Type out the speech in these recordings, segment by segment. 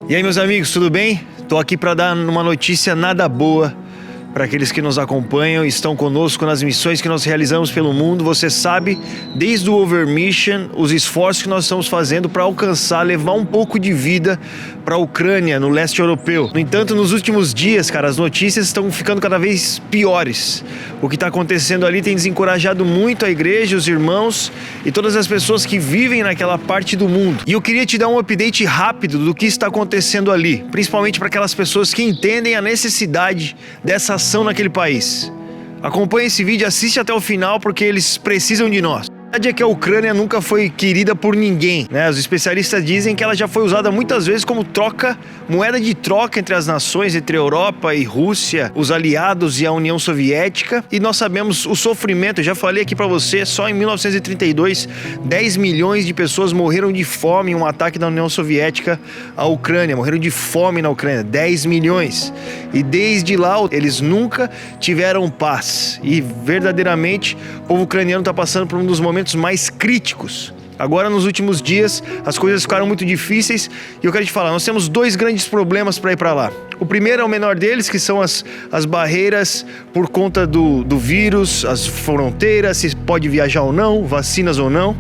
E aí, meus amigos, tudo bem? Tô aqui para dar uma notícia nada boa para aqueles que nos acompanham e estão conosco nas missões que nós realizamos pelo mundo. Você sabe, desde o Over Mission, os esforços que nós estamos fazendo para alcançar, levar um pouco de vida para a Ucrânia, no leste europeu. No entanto, nos últimos dias, cara, as notícias estão ficando cada vez piores. O que está acontecendo ali tem desencorajado muito a igreja, os irmãos e todas as pessoas que vivem naquela parte do mundo. E eu queria te dar um update rápido do que está acontecendo ali, principalmente para aquelas pessoas que entendem a necessidade dessa ação naquele país. Acompanhe esse vídeo, assiste até o final porque eles precisam de nós. A verdade é que a Ucrânia nunca foi querida por ninguém, né? Os especialistas dizem que ela já foi usada muitas vezes como moeda de troca entre as nações, entre a Europa e Rússia, os aliados e a União Soviética. E nós sabemos o sofrimento, eu já falei aqui pra você, só em 1932, 10 milhões de pessoas morreram de fome em um ataque da União Soviética à Ucrânia, morreram de fome na Ucrânia, 10 milhões. E desde lá, eles nunca tiveram paz. E verdadeiramente, o povo ucraniano está passando por um dos momentos mais críticos. Agora, nos últimos dias, as coisas ficaram muito difíceis e eu quero te falar, nós temos dois grandes problemas para ir para lá. O primeiro é o menor deles, que são as barreiras por conta do vírus, as fronteiras, se pode viajar ou não, vacinas ou não.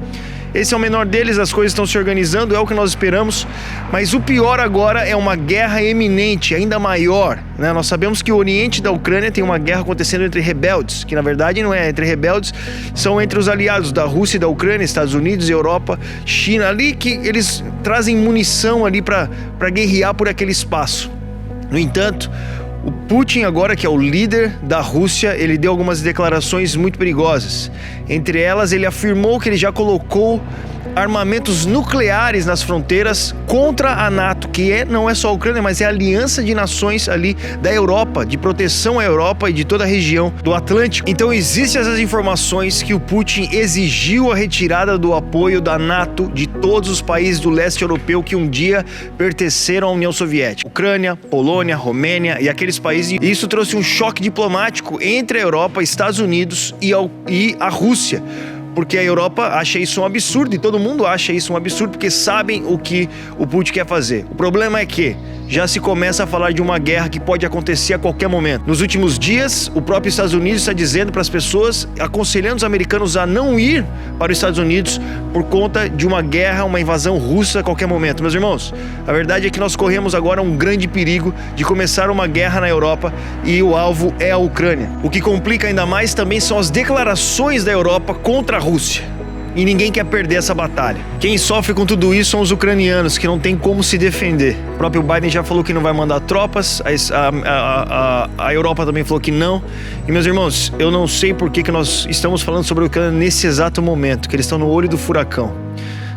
Esse é o menor deles, as coisas estão se organizando, é o que nós esperamos. Mas o pior agora é uma guerra eminente, ainda maior, né? Nós sabemos que o oriente da Ucrânia tem uma guerra acontecendo entre rebeldes, que na verdade não é entre rebeldes, são entre os aliados da Rússia e da Ucrânia, Estados Unidos, Europa, China, ali que eles trazem munição ali para guerrear por aquele espaço. No entanto, o Putin agora, que é o líder da Rússia, ele deu algumas declarações muito perigosas. Entre elas, ele afirmou que ele já colocou armamentos nucleares nas fronteiras contra a NATO, que não é só a Ucrânia, mas é a aliança de nações ali da Europa, de proteção à Europa e de toda a região do Atlântico. Então existem essas informações que o Putin exigiu a retirada do apoio da NATO de todos os países do leste europeu que um dia pertenceram à União Soviética. Ucrânia, Polônia, Romênia e aqueles países. E isso trouxe um choque diplomático entre a Europa, Estados Unidos e a Rússia. Porque a Europa acha isso um absurdo e todo mundo acha isso um absurdo porque sabem o que o Putin quer fazer. O problema é que já se começa a falar de uma guerra que pode acontecer a qualquer momento. Nos últimos dias, o próprio Estados Unidos está dizendo para as pessoas, aconselhando os americanos a não ir para os Estados Unidos por conta de uma guerra, uma invasão russa a qualquer momento. Meus irmãos, a verdade é que nós corremos agora um grande perigo de começar uma guerra na Europa e o alvo é a Ucrânia. O que complica ainda mais também são as declarações da Europa contra a Rússia. E ninguém quer perder essa batalha. Quem sofre com tudo isso são os ucranianos, que não tem como se defender. O próprio Biden já falou que não vai mandar tropas, a Europa também falou que não. E meus irmãos, eu não sei por que nós estamos falando sobre a Ucrânia nesse exato momento, que eles estão no olho do furacão.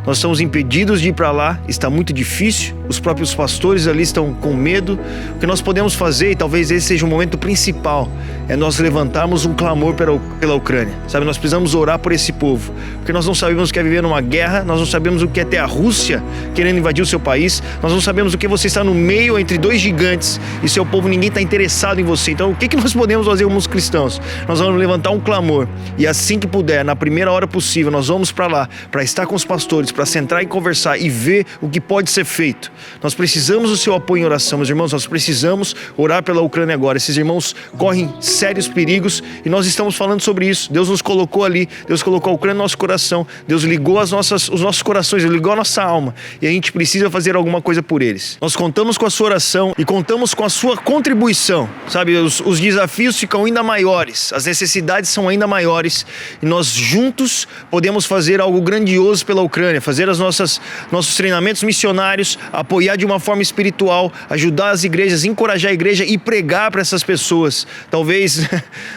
Nós estamos impedidos de ir para lá, está muito difícil, os próprios pastores ali estão com medo. O que nós podemos fazer, e talvez esse seja o momento principal, é nós levantarmos um clamor pela Ucrânia. Sabe, nós precisamos orar por esse povo, porque nós não sabemos o que é viver numa guerra, nós não sabemos o que é ter a Rússia querendo invadir o seu país, nós não sabemos o que você está no meio entre dois gigantes e seu povo, ninguém está interessado em você. Então o que nós podemos fazer como cristãos? Nós vamos levantar um clamor e assim que puder, na primeira hora possível, nós vamos para lá, para estar com os pastores, para sentar e conversar e ver o que pode ser feito. Nós precisamos do seu apoio em oração, meus irmãos, nós precisamos orar pela Ucrânia agora. Esses irmãos correm sérios perigos e nós estamos falando sobre isso. Deus nos colocou ali, Deus colocou a Ucrânia no nosso coração, Deus ligou os nossos corações, Ele ligou a nossa alma e a gente precisa fazer alguma coisa por eles. Nós contamos com a sua oração e contamos com a sua contribuição, sabe? Os desafios ficam ainda maiores, as necessidades são ainda maiores e nós juntos podemos fazer algo grandioso pela Ucrânia, fazer nossos treinamentos missionários, apoiar de uma forma espiritual, ajudar as igrejas, encorajar a igreja e pregar para essas pessoas, talvez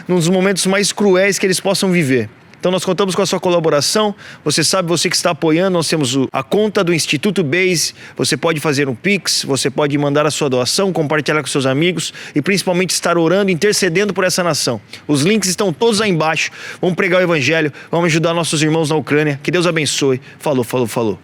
num dos momentos mais cruéis que eles possam viver. Então nós contamos com a sua colaboração, você sabe, você que está apoiando, nós temos a conta do Instituto Base, você pode fazer um Pix, você pode mandar a sua doação, compartilhar com seus amigos e principalmente estar orando, intercedendo por essa nação. Os links estão todos aí embaixo, vamos pregar o Evangelho, vamos ajudar nossos irmãos na Ucrânia, que Deus abençoe, falou, falou, falou.